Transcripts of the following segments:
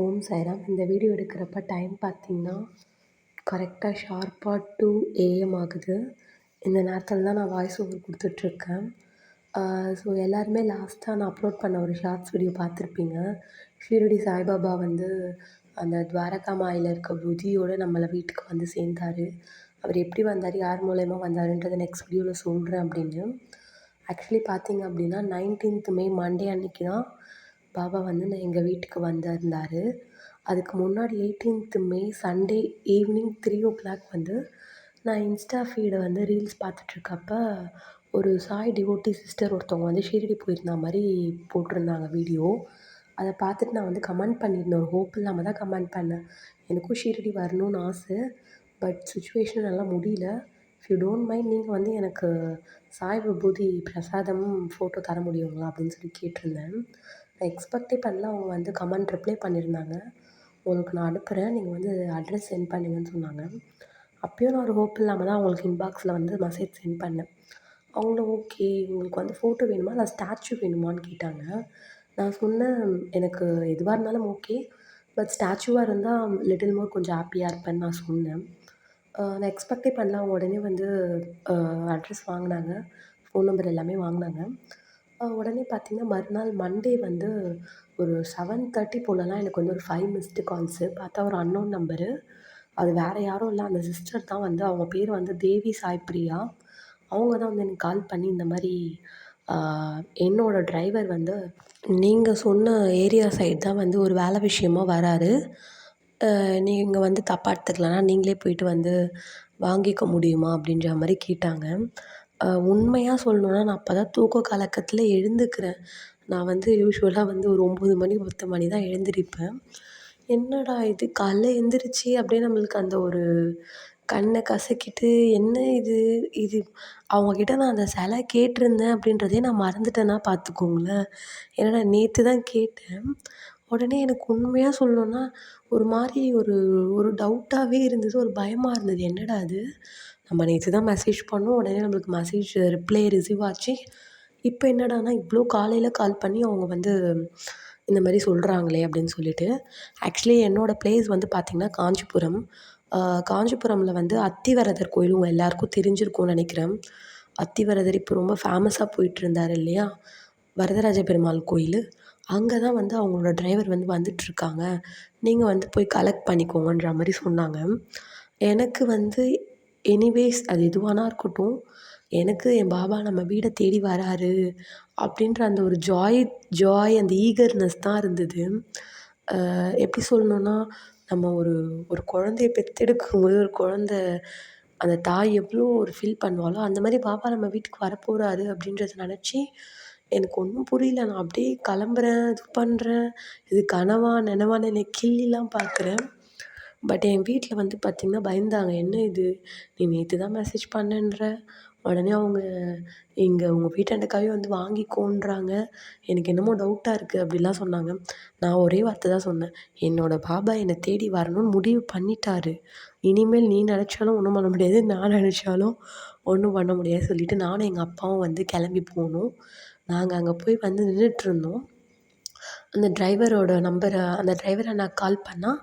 ஓம் சாய்ராம். இந்த வீடியோ எடுக்கிறப்ப டைம் பார்த்தீங்கன்னா, கரெக்டாக ஷார்ப்பாக 2 AM ஆகுது. இந்த நேரத்தில் தான் நான் வாய்ஸ் ஓவர் கொடுத்துட்ருக்கேன். ஸோ எல்லாருமே லாஸ்ட்டாக நான் அப்லோட் பண்ண ஒரு ஷார்ட்ஸ் வீடியோ பார்த்துருப்பீங்க. ஷீரடி சாய்பாபா வந்து அந்த துவாரகா மாயில இருக்க புதியோடு நம்மளை வீட்டுக்கு வந்து சேர்ந்தாரு. அவர் எப்படி வந்தார், யார் மூலயமா வந்தாருன்றதை நெக்ஸ்ட் வீடியோவில் சொல்கிறேன் அப்படின்னு. ஆக்சுவலி பார்த்தீங்க அப்படின்னா 19th மே மண்டே அன்னைக்கு தான் பாபா வந்து எங்கள் வீட்டுக்கு வந்திருந்தார். அதுக்கு முன்னாடி 18th மே சண்டே ஈவினிங் 3 வந்து நான் இன்ஸ்டா ஃபீடை வந்து ரீல்ஸ் பார்த்துட்ருக்கப்ப ஒரு சாய் டிவோட்டி சிஸ்டர் ஒருத்தவங்க வந்து ஷீரடி போயிருந்த மாதிரி போட்டிருந்தாங்க வீடியோ. அதை பார்த்துட்டு நான் வந்து கமெண்ட் பண்ணியிருந்தேன். ஒரு ஹோப் இல்லாமல் தான் கமெண்ட் பண்ணேன். எனக்கும் ஷீரடி வரணும்னு ஆசை, பட் சுச்சுவேஷன் எல்லாம் முடியல. இஃப் யூ டோன்ட் மைண்ட் நீங்கள் வந்து எனக்கு சாய் விபூதி பிரசாதம் ஃபோட்டோ தர முடியுங்களா அப்படின்னு சொல்லி கேட்டிருந்தேன். நான் எக்ஸ்பெக்டே பண்ணல. அவங்க வந்து கமெண்ட் ரிப்ளை பண்ணியிருந்தாங்க. உங்களுக்கு நான் அனுப்புகிறேன், நீங்கள் வந்து அட்ரஸ் சென்ட் பண்ணுங்கன்னு சொன்னாங்க. அப்பயும் நான் ஒரு ஹோப் இல்லாமல் தான் அவங்களுக்கு இன்பாக்ஸில் வந்து மெசேஜ் சென்ட் பண்ணேன். அவங்களும் ஓகே, உங்களுக்கு வந்து ஃபோட்டோ வேணுமா இல்லை ஸ்டாச்சு வேணுமான்னு கேட்டாங்க. நான் சொன்னேன், எனக்கு எதுவாக இருந்தாலும் ஓகே, பட் ஸ்டாச்சுவாக இருந்தால் லிட்டில் மோர் கொஞ்சம் ஹாப்பியாக இருப்பேன்னு நான் சொன்னேன். நான் எக்ஸ்பெக்டே பண்ணல. அவங்க உடனே வந்து அட்ரஸ் வாங்கினாங்க, ஃபோன் நம்பர் எல்லாமே வாங்கினாங்க. உடனே பார்த்திங்கன்னா மறுநாள் மண்டே வந்து ஒரு 7:30 போலலாம் எனக்கு வந்து ஒரு 5 மிஸ்டு கால்ஸு. பார்த்தா ஒரு அன்னோன் நம்பரு. அது வேறு யாரும் இல்லை, அந்த சிஸ்டர் தான். வந்து அவங்க பேர் வந்து தேவி சாய் பிரியா. அவங்க தான் வந்து எனக்கு கால் பண்ணி இந்த மாதிரி என்னோடய டிரைவர் வந்து நீங்கள் சொன்ன ஏரியா சைடு தான் வந்து ஒரு வேலை விஷயமா வராரு, நீங்கள் வந்து தப்பாக எடுத்துக்கலன்னா நீங்களே போயிட்டு வந்து வாங்கிக்க முடியுமா அப்படின்ற மாதிரி கேட்டாங்க. உண்மையாக சொல்லணுன்னா நான் அப்போ தான் தூக்க கலக்கத்தில் எழுந்துக்கிறேன். நான் வந்து யூஷுவலாக வந்து ஒரு 9 மணி 10 மணி தான் எழுந்திரிப்பேன். என்னடா இது காலைல எழுந்திரிச்சி அப்படியே நம்மளுக்கு அந்த ஒரு கண்ணை கசக்கிட்டு என்ன இது இது அவங்கக்கிட்ட நான் அந்த சிலை கேட்டிருந்தேன் அப்படின்றதே நான் மறந்துட்டேன்னா பார்த்துக்கோங்களேன். ஏன்னா நேற்று தான் கேட்டேன். உடனே எனக்கு உண்மையாக சொல்லணுன்னா ஒரு மாதிரி ஒரு ஒரு டவுட்டாகவே இருந்தது, ஒரு பயமாக இருந்தது. என்னடா அது, நம்ம நேற்று தான் மெசேஜ் பண்ணோம், உடனே நம்மளுக்கு மெசேஜ் ரிப்ளை ரிசீவ் ஆச்சு. இப்போ என்னடான்னா இவ்வளோ காலையில் கால் பண்ணி அவங்க வந்து இந்த மாதிரி சொல்கிறாங்களே அப்படின்னு சொல்லிட்டு. ஆக்சுவலி என்னோடய ப்ளேஸ் வந்து பார்த்திங்கன்னா காஞ்சிபுரம். காஞ்சிபுரமில் வந்து அத்திவரதர் கோயில் உங்கள் எல்லாேருக்கும் தெரிஞ்சிருக்கும்னு நினைக்கிறேன். அத்திவரதர் இப்போ ரொம்ப ஃபேமஸாக போயிட்டுருந்தார் இல்லையா, வரதராஜ பெருமாள் கோயில். அங்கே தான் வந்து அவங்களோட டிரைவர் வந்து வந்துட்டுருக்காங்க, நீங்கள் வந்து போய் கலெக்ட் பண்ணிக்கோங்கன்ற மாதிரி சொன்னாங்க. எனக்கு வந்து எனிவேஸ் அது எதுவானா இருக்கட்டும், எனக்கு என் பாபா நம்ம வீடை தேடி வராரு அப்படின்ற அந்த ஒரு ஜாய் அந்த ஈகர்னஸ் தான் இருந்தது. எப்படி சொல்லணுன்னா, நம்ம ஒரு ஒரு குழந்தைய பெற்றெடுக்கும்போது ஒரு குழந்த அந்த தாய் எவ்வளோ ஒரு ஃபீல் பண்ணுவாளோ, அந்த மாதிரி பாபா நம்ம வீட்டுக்கு வரப்போகிறாரு அப்படின்றத நினச்சி எனக்கு ஒன்றும் புரியல. நான் அப்படியே கிளம்புறேன், இது பண்ணுறேன், இது கனவா நனவான்னு என்னை கிள்ளிலாம் பார்க்குறேன். பட் என் வீட்டில் வந்து பார்த்திங்கன்னா பயந்தாங்க. என்ன இது, நீ நேற்று தான் மெசேஜ் பண்ணேன்ற, உடனே அவங்க இங்கே உங்கள் வீட்டாண்டக்காவே வந்து வாங்கிக்கோன்றாங்க, எனக்கு என்னமோ டவுட்டாக இருக்குது அப்படிலாம் சொன்னாங்க. நான் ஒரே வார்த்தை தான் சொன்னேன், என்னோடய பாபா என்னை தேடி வரணும்னு முடிவு பண்ணிட்டாரு, இனிமேல் நீ நினச்சாலும் ஒன்றும் பண்ண முடியாது, நான் நினச்சாலும் ஒன்றும் பண்ண முடியாது சொல்லிவிட்டு நானும் எங்கள் அப்பாவும் வந்து கிளம்பி போனோம். நாங்கள் அங்கே போய் வந்து நின்றுட்டுருந்தோம். அந்த டிரைவரோட நம்பரை அந்த டிரைவர் அண்ணாக்கு கால் பண்ணால்,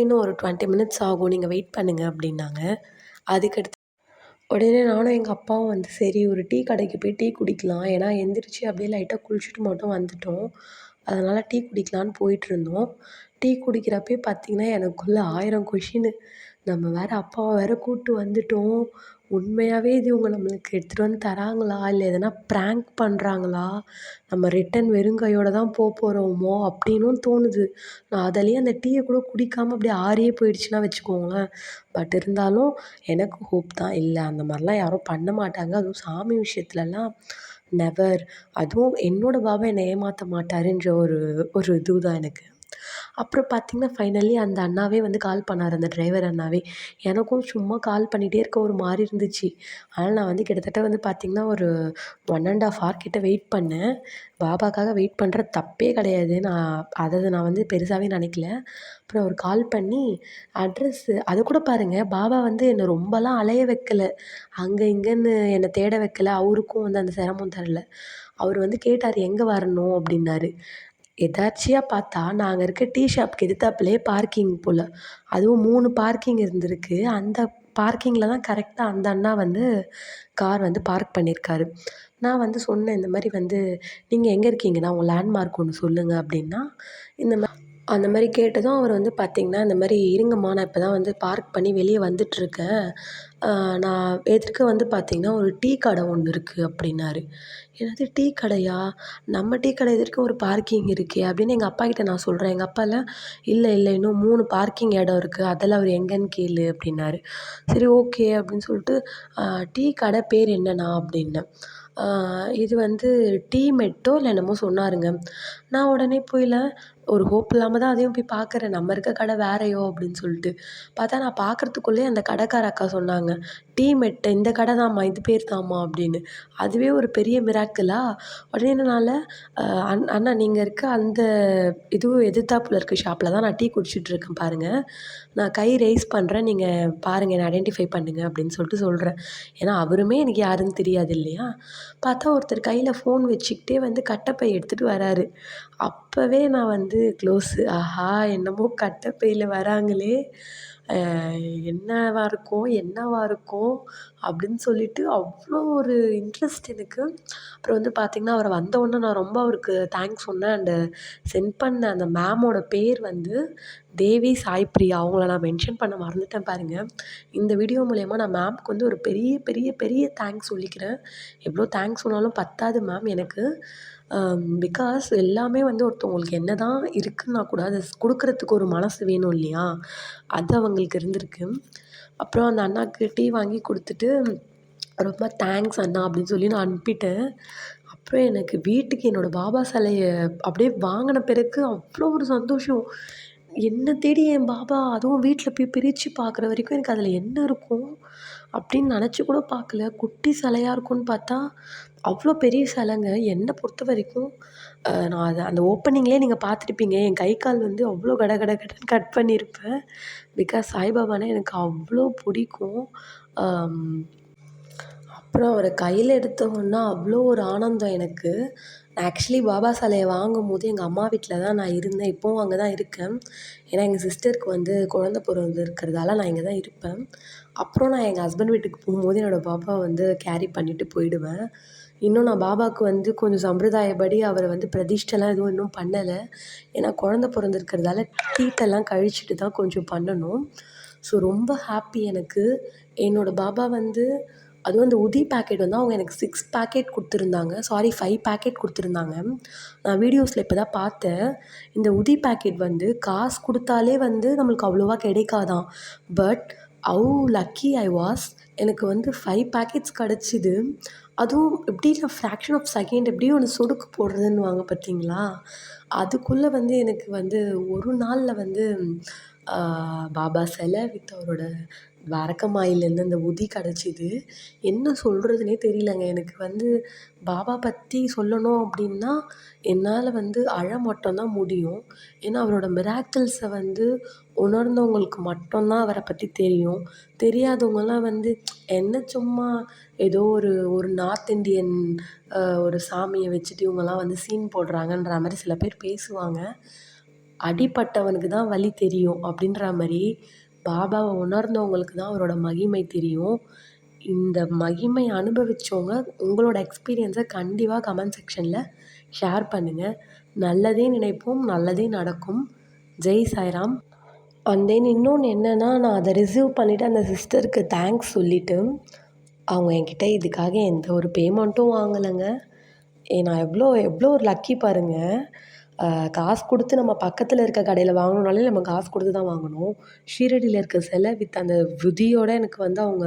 இன்னும் ஒரு 20 மினிட்ஸ் ஆகும், நீங்கள் வெயிட் பண்ணுங்கள் அப்படின்னாங்க. அதுக்கடுத்து உடனே நானும் எங்கள் அப்பாவும் வந்து சரி ஒரு டீ கடைக்கு போய் டீ குடிக்கலாம், ஏன்னா எந்திரிச்சு அப்படியே லைட்டாக குளிச்சுட்டு மட்டும் வந்துட்டோம், அதனால் டீ குடிக்கலான்னு போயிட்டுருந்தோம். டீ குடிக்கிறப்பயே பார்த்திங்கன்னா எனக்குள்ளே 1000 கொஷினு. நம்ம வேறு அப்பாவை வேறு கூப்பிட்டு வந்துட்டோம், உண்மையாகவே இது இவங்க நம்மளுக்கு எடுத்துகிட்டு வந்து தராங்களா, இல்லை எதனா ப்ராங்க் பண்ணுறாங்களா, நம்ம ரிட்டன் வெறும் கையோடு தான் போகிறோமோ அப்படின்னும் தோணுது. நான் அதிலேயே அந்த டீயை கூட குடிக்காமல் அப்படியே ஆறியே போயிடுச்சுன்னா வச்சுக்கோங்களேன். பட் இருந்தாலும் எனக்கு ஹோப் தான், இல்லை அந்த மாதிரிலாம் யாரும் பண்ண மாட்டாங்க, அதுவும் சாமி விஷயத்துலலாம் நெவர். அதுவும் என்னோடய பாபா என்னை ஏமாற்ற மாட்டாருன்ற ஒரு ஒரு இது தான் எனக்கு. அப்புறம் பார்த்திங்கன்னா ஃபைனலி அந்த அண்ணாவே வந்து கால் பண்ணார், அந்த டிரைவர் அண்ணாவே. எனக்கும் சும்மா கால் பண்ணிகிட்டே இருக்க ஒரு மாதிரி இருந்துச்சு. அதனால் நான் வந்து கிட்டத்தட்ட வந்து பார்த்திங்கன்னா ஒரு 1½ ஹவர் கிட்ட வெயிட் பண்ணேன். பாபாக்காக வெயிட் பண்ணுறது தப்பே கிடையாது, நான் வந்து பெருசாகவே நினைக்கல. அப்புறம் அவர் கால் பண்ணி அட்ரஸ்ஸு அது கூட பாருங்கள், பாபா வந்து என்னை ரொம்பலாம் அலைய வைக்கல, அங்கே இங்கேன்னு என்னை தேட வைக்கல, அவருக்கும் வந்து அந்த சிரமம் தரல. அவர் வந்து கேட்டார் எங்கே வரணும் அப்படின்னாரு. எதார்ச்சியா பார்த்தா நாங்க இருக்க டீ ஷாப்க்கு எதித்தாப்புலயே பார்க்கிங் போல. அதுவும் 3 பார்க்கிங் இருந்திருக்கு. அந்த பார்க்கிங்கில தான் கரெக்ட்டா அந்த அண்ணா வந்து கார் வந்து பார்க் பண்ணியிருக்காரு. நான் வந்து சொன்னேன் இந்த மாரி வந்து, "நீங்க எங்க இருக்கீங்கண்ணா? உங்க லேண்ட்மார்க் ஒண்ணு சொல்லுங்க" அப்படின்னா, இந்த அந்த மாரி கேட்டதும் அவர் வந்து பார்த்தீங்கன்னா, இந்த மாரி "இருங்கம்மா நான் இப்ப தான் வந்து பார்க் பண்ணி வெளிய வந்துட்டுருக்கேன். நான் எதிர்க்க வந்து பார்த்தீங்கன்னா, ஒரு டீ கடை ஒண்ணு இருக்கு" அப்படின்னாரு. "என்னது டீ கடையா? நம்ம டீ கடை எதிர்க்க ஒரு பார்க்கிங் இருக்கே!" அப்படின்னு எங்க அப்பாகிட்ட நான் சொல்றேன். எங்க அப்பாலாம், "இல்ல, இல்ல இன்னும் 3 பார்க்கிங் இடம் இருக்கு. அதெல்லாம் அவரு எங்கன்னு கேளு" அப்படின்னாரு. சரி ஓகே அப்படின்னு சொல்லிட்டு, "அ டீ கடை பேர் என்னண்ணா?" அப்படின்னேன். "அ இது வந்து டீ மெட்டோ இல்ல என்னமோ சொன்னாருங்க." நான் உடனே போய்ல ஒரு ஹோப் இல்லாம தான் அதையும் போய் பார்க்குறேன். நம்ம இருக்க கடை வேறயோ அப்படின்னு சொல்லிட்டு. பார்த்தா நான் பார்க்கறதுக்குள்ளயே அந்த கடைக்கார அக்கா சொன்னாங்க, "டீ மெட்டு இந்த கடை தாம்மா, இது பேர் தாம்மா" அப்படின்னு. அதுவே ஒரு பெரிய மிராக்கிளா! உடனே என்னால அ அண்ணா நீங்க இருக்க அந்த இதுவும் எதிர்த்தாப்புல இருக்க ஷாப்ல தான் நான் டீ குடிச்சிட்டுருக்கேன் பாருங்க. நான் கை ரெய்ஸ் பண்றேன். நீங்க பாருங்க என்ன ஐடென்டிஃபை பண்ணுங்க அப்படின்னு சொல்லிட்டு சொல்றேன். ஏன்னா அவருமே எனக்கு யாருன்னு தெரியாது இல்லையா? பார்த்தா ஒருத்தர் கையில ஃபோன் வச்சுக்கிட்டே வந்து கட்டப்பை எடுத்துட்டு வராரு. அப்பவே நான் வந்து க்ளோஸு. ஆஹா! என்னமோ கட்டப்பையில வராங்களே! அ என்னவா இருக்கும்? என்னவா இருக்கும்? அப்படின்னு சொல்லிட்டு அவ்ளோ ஒரு இன்ட்ரெஸ்ட் எனக்கு. அப்புறம் வந்து பார்த்தீங்கன்னா, அவரு வந்தவுடனே நான் ரொம்ப அவருக்கு தேங்க்ஸ் சொன்னேன். அண்டு சென்ட் பண்ண அந்த மேமோட பேர் வந்து தேவி சாய் பிரியா. அவங்கள நான் மென்ஷன் பண்ண மறந்துட்டேன் பாருங்க. இந்த வீடியோ மூலியமா நான் மேம்க்கு வந்து ஒரு பெரிய, பெரிய, பெரிய தேங்க்ஸ் சொல்லிக்கிறேன். எவ்ளோ தேங்க்ஸ் சொன்னாலும் பத்தாது மேம் எனக்கு. பிகாஸ் எல்லாமே வந்து ஒருத்தவங்களுக்கு என்னதான் இருக்குன்னா கூட அத குடுக்குறதுக்கு ஒரு மனசு வேணும் இல்லையா? அது அவங்களுக்கு இருந்திருக்கு. அப்புறம் அந்த அண்ணாக்கு டீ வாங்கி குடுத்துட்டு, "ரொம்ப தேங்க்ஸ் அண்ணா" அப்படின்னு சொல்லி நான் அனுப்பிட்டேன். அப்புறம் எனக்கு வீட்டுக்கு என்னோட பாபா சிலைய அப்படியே வாங்குன பிறகு அவ்ளோ ஒரு சந்தோஷம். என்ன தேடி என் பாபா அதுவும் வீட்ல போய் பிரிச்சு பார்க்குற வரைக்கும் எனக்கு அதில என்ன இருக்கும்? அப்படின்னு நெனச்சு கூட பார்க்கல. குட்டி சிலையா இருக்கும்னு பார்த்தா, அவ்ளோ பெரிய சிலைங்க. என்ன பொறுத்தவரைக்கும் நான் அத அந்த ஓப்பனிங்லயே நீங்க பார்த்துருப்பீங்க. என் கை, கால் வந்து அவ்ளோ கட கட கடன்னு கட் பண்ணியிருப்பேன். பிகாஸ் சாய்பாபான்னா எனக்கு அவ்ளோ பிடிக்கும். அம் அப்புறம் அவர கையில எடுத்தோன்னா அவ்ளோ ஒரு ஆனந்தம் எனக்கு. நான் ஆக்சுவலி பாபா சிலைய வாங்கும்போது எங்க அம்மா வீட்ல தான் நான் இருந்தேன். இப்பவும் அங்க தான் இருக்கேன். ஏன்னா எங்க சிஸ்டருக்கு வந்து குழந்த பொறந்திருக்கிறதால நான் இங்க தான் இருப்பேன். அப்புறம் நான் எங்க ஹஸ்பண்ட் வீட்டுக்கு போகும்போது என்னோட பாபாவ வந்து கேரி பண்ணிட்டு போயிடுவேன். இன்னும் நான் பாபாவுக்கு வந்து கொஞ்சம் சம்பிரதாயப்படி அவர வந்து பிரதிஷ்டைலாம் எதுவும் இன்னும் பண்ணல. ஏன்னா குழந்த பொறந்திருக்கிறதால தீட்டெல்லாம் கழிச்சுட்டு தான் கொஞ்சம் பண்ணணும். ஸோ ரொம்ப ஹாப்பி எனக்கு. என்னோட பாபா வந்து அதுவும் அந்த உதி பாக்கெட் வந்து அவங்க எனக்கு 6 பாக்கெட் குடுத்துருந்தாங்க. சாரி 5 பாக்கெட் குடுத்துருந்தாங்க. நான் வீடியோஸ்ல இப்ப தான் பார்த்தேன். இந்த உதி பாக்கெட் வந்து காசு குடுத்தாலே வந்து நம்மளுக்கு அவ்வளவா கிடைக்காதாம். But how lucky I was எனக்கு வந்து 5 பாக்கெட்ஸ் கெடச்சிது. அதுவும் எப்படின்னா ஃப்ராக்ஷன் ஆஃப் செகண்ட் எப்படியும் ஒண்ணு சொடுக்கு போடுறதுன்னுவாங்க பார்த்தீங்களா? அதுக்குள்ள வந்து எனக்கு வந்து ஒரு நாள்ல வந்து ஆ பாபா சிலை வித் அவரோட துவாரகமாயிலேருந்து அந்த உதி கிடச்சிது. என்ன சொல்றதுன்னே தெரியலங்க. எனக்கு வந்து பாபா பத்தி சொல்லணும் அப்படின்னா, என்னால வந்து அழ மட்டும் தான் முடியும். ஏன்னா அவரோட மிராக்கிள்ஸ வந்து உணர்ந்தவங்களுக்கு மட்டும் தான் அவர பத்தி தெரியும். தெரியாதவங்கலாம் வந்து என்ன சும்மா ஏதோ ஒரு ஒரு நார்த் இண்டியன் ஒரு சாமிய வச்சுட்டு இவங்கலாம் வந்து சீன் போடுறாங்கன்ற மாரி சில பேர் பேசுவாங்க. அடிபட்டவனுக்கு தான் வலி தெரியும் அப்படின்ற மாரி, பாபாவ உணர்ந்தவங்களுக்கு தான் அவரோட மகிமை தெரியும். இந்த மகிமை அனுபவிச்சவங்க உங்களோட எக்ஸ்பீரியன்ஸ கண்டிப்பா கமெண்ட் செக்ஷன்ல ஷேர் பண்ணுங்க. நல்லதே நினைப்போம், நல்லதே நடக்கும். ஜெய் சாய்ராம். அண்ட் தென் இன்னொன்னு என்னன்னா, நான் அத ரிசீவ் பண்ணிட்டு அந்த சிஸ்டருக்கு தேங்க்ஸ் சொல்லிட்டு, அவங்க என்கிட்ட இதுக்காக எந்த ஒரு பேமெண்ட்டும் வாங்கலங்க. நான் எவ்ளோ எவ்ளோ ஒரு லக்கி பாருங்க. அ காசு குடுத்து நம்ம பக்கத்துல இருக்க கடையில வாங்கணும்னாலே நம்ம காசு குடுத்து தான் வாங்கணும். ஷீரடியில இருக்க சிலை வித் அந்த விதியோட எனக்கு வந்து அவங்க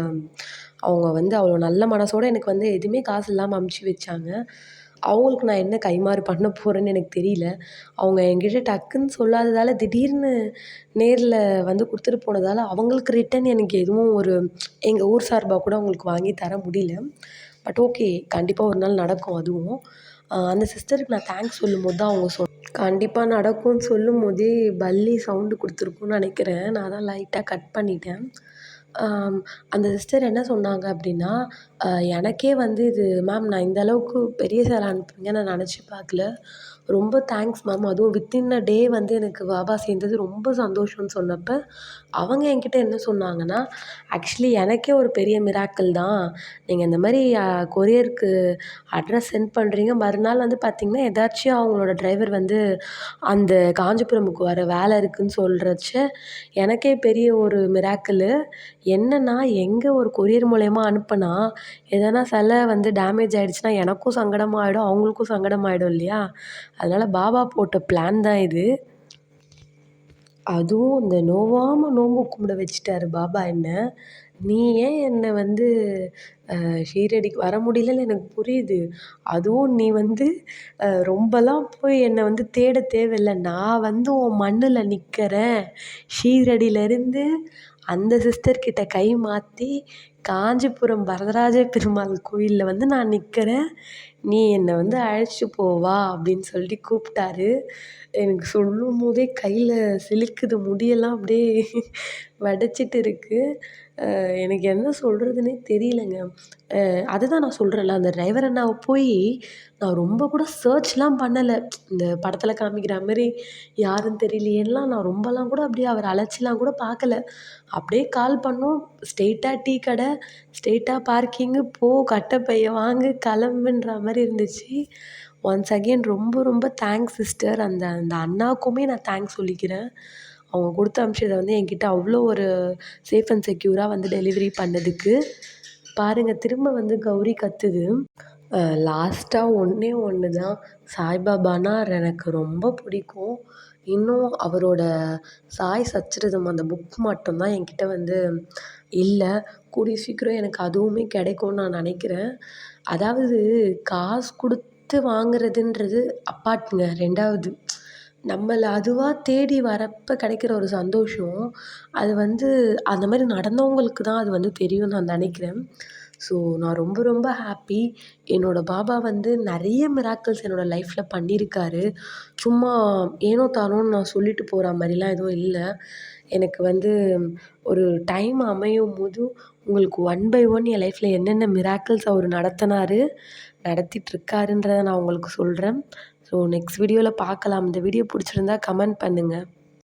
அவங்க வந்து அவ்வளோ நல்ல மனசோட எனக்கு வந்து எதுவுமே காசு இல்லாம அனுப்பிச்சு வச்சாங்க. அவங்களுக்கு நான் என்ன கைமாறு பண்ண போறேன்னு எனக்கு தெரியல. அவங்க என்கிட்ட டக்குன்னு சொல்லாததால திடீர்னு நேர்ல வந்து குடுத்துட்டு போனதால, அவங்களுக்கு ரிட்டர்ன் எனக்கு எதுவும் ஒரு எங்க ஊர் சார்பா கூட அவங்களுக்கு வாங்கி தர முடியல. But okay. கண்டிப்பா ஒரு நாள் நடக்கும் அதுவும். அந்த சிஸ்டருக்கு நான் தேங்க்ஸ் சொல்லும்போது தான் அவங்க கண்டிப்பா நடக்கும்னு சொல்லும்போதே பல்லி சவுண்டு குடுத்துருக்கும்னு நெனைக்கிறேன். நான் தான் லைட்டா கட் பண்ணிட்டேன். ஆம் அந்த சிஸ்டர் என்ன சொன்னாங்க அப்டின்னா, அ எனக்கே வந்து இது மேம் நான் இந்த அளவுக்கு பெரிய சேலை அனுப்புவீங்கன்னு நான் நெனச்சு பார்க்கல. ரொம்ப தேங்க்ஸ் மேம். அதுவும் வித்தின் அ டே வந்து எனக்கு பாபா சேர்ந்தது ரொம்ப சந்தோஷம்னு சொன்னப்ப, அவங்க என்கிட்ட என்ன சொன்னாங்கன்னா, ஆக்சுவலி எனக்கே ஒரு பெரிய மிராக்கிள் தான். நீங்க இந்த மாரி கொரியருக்கு அட்ரஸ் சென்ட் பண்ணுறீங்க. மறுநாள் வந்து பார்த்தீங்கன்னா, எதார்ச்சியா அவங்களோட டிரைவர் வந்து அந்த காஞ்சிபுரமுக்கு வர வேலை இருக்குன்னு சொல்றச்ச, எனக்கே பெரிய ஒரு மிராக்கிளு. என்னன்னா, எங்க ஒரு கொரியர் மூலியமா அனுப்புனா, எதனா வந்து டேமேஜ் ஆயிடுச்சுன்னா எனக்கும் சங்கடமாயிடும், அவங்களுக்கும் சங்கடமாயிடும் இல்லையா? அதனால பாபா போட்ட பிளான் தான் இது. அதுவும் இந்த நோவாம நோன்பு கும்பிட வச்சுட்டாரு பாபா என்ன. "நீ ஏன் என்ன வந்து ஷீரடிக்கு வர முடியலன்னு எனக்கு புரியுது. அதுவும் நீ வந்து ரொம்பலாம் போய் என்ன வந்து தேட தேவையில்ல. நான் வந்து உன் மண்ணுல நிக்கிறேன். ஷீரடியிலேருந்து அந்த சிஸ்டர் கிட்ட கை மாத்தி காஞ்சிபுரம் வரதராஜ பெருமாள் கோயில்ல வந்து நான் நிக்கிறேன். நீ என்ன வந்து அழைச்சிட்டு போ வா" அப்படின்னு சொல்லி கூப்பிட்டாரு. எனக்கு சொல்லும்போதே கையில சிலுக்குது. முடியெல்லாம் அப்படியே வெடச்சிட்டு இருக்கு. எனக்கு என்ன சொல்றதுன்னே தெரியலங்க. அதுதான் நான் சொல்றேன்ல, அந்த டிரைவர் அண்ணாவ போயி நான் ரொம்ப கூட சர்ச்லாம் பண்ணல. இந்த படத்துல காமிக்கிற மாரி யாருன்னு தெரியலையேன்லாம் நான் ரொம்பலாம் கூட அப்படியே அவர அலச்சிலாம் கூட பார்க்கல. அப்படியே கால் பண்ணோம். ஸ்ட்ரெயிட்டா டீ கடை, ஸ்ட்ரெயிட்டா பார்க்கிங்கு, போ கட்டப்பைய வாங்கு, கிளம்புன்ற மாரி இருந்துச்சு. ஒன்ஸ் அகெயின் ரொம்ப ரொம்ப தேங்க்ஸ் சிஸ்டர். அந்த அந்த அண்ணாவுக்குமே நான் தேங்க்ஸ் சொல்லிக்கிறேன். அவங்க குடுத்து அனுப்பிச்சத வந்து என்கிட்ட அவ்வளோ ஒரு சேஃப் அண்ட் செக்யூரா வந்து டெலிவரி பண்ணதுக்கு. பாருங்க திரும்ப வந்து கௌரி கத்துது. லாஸ்ட்டா ஒண்ணே ஒண்ணு தான். சாய்பாபான்னா எனக்கு ரொம்ப பிடிக்கும். இன்னும் அவரோட சாய் சச்சரிதம் அந்த புக் மட்டும் தான் என்கிட்ட வந்து இல்ல. கூடிய சீக்கிரம் எனக்கு அதுவுமே கிடைக்கும்னு நான் நினைக்கிறேன். அதாவது காசு குடுத்து வாங்குறதுன்றது அப்பார்ட்ங்க 2வது. நம்மள அதுவா தேடி வரப்ப கிடைக்கிற ஒரு சந்தோஷம், அது வந்து அந்த மாரி நடந்தவங்களுக்கு தான் அது வந்து தெரியும்னு நான் நினைக்கிறேன். ஸோ நான் ரொம்ப ரொம்ப ஹாப்பி. என்னோட பாபா வந்து நெறைய மிராக்கிள்ஸ் என்னோட லைஃப்ல பண்ணியிருக்காரு. சும்மா ஏனோ தானோன்னு நான் சொல்லிட்டு போற மாரிலாம் எதுவும் இல்ல. எனக்கு வந்து ஒரு டைம் அமையும்போது உங்களுக்கு ஒன் பை ஒன் என் லைஃப்ல என்னென்ன மிராக்கிள்ஸ் அவரு நடத்துனாரு, நடத்திட்டுருக்காருன்றத நான் உங்களுக்கு சொல்றேன். ஸோ நெக்ஸ்ட் வீடியோல பார்க்கலாம். இந்த வீடியோ புடிச்சிருந்தா கமெண்ட் பண்ணுங்க.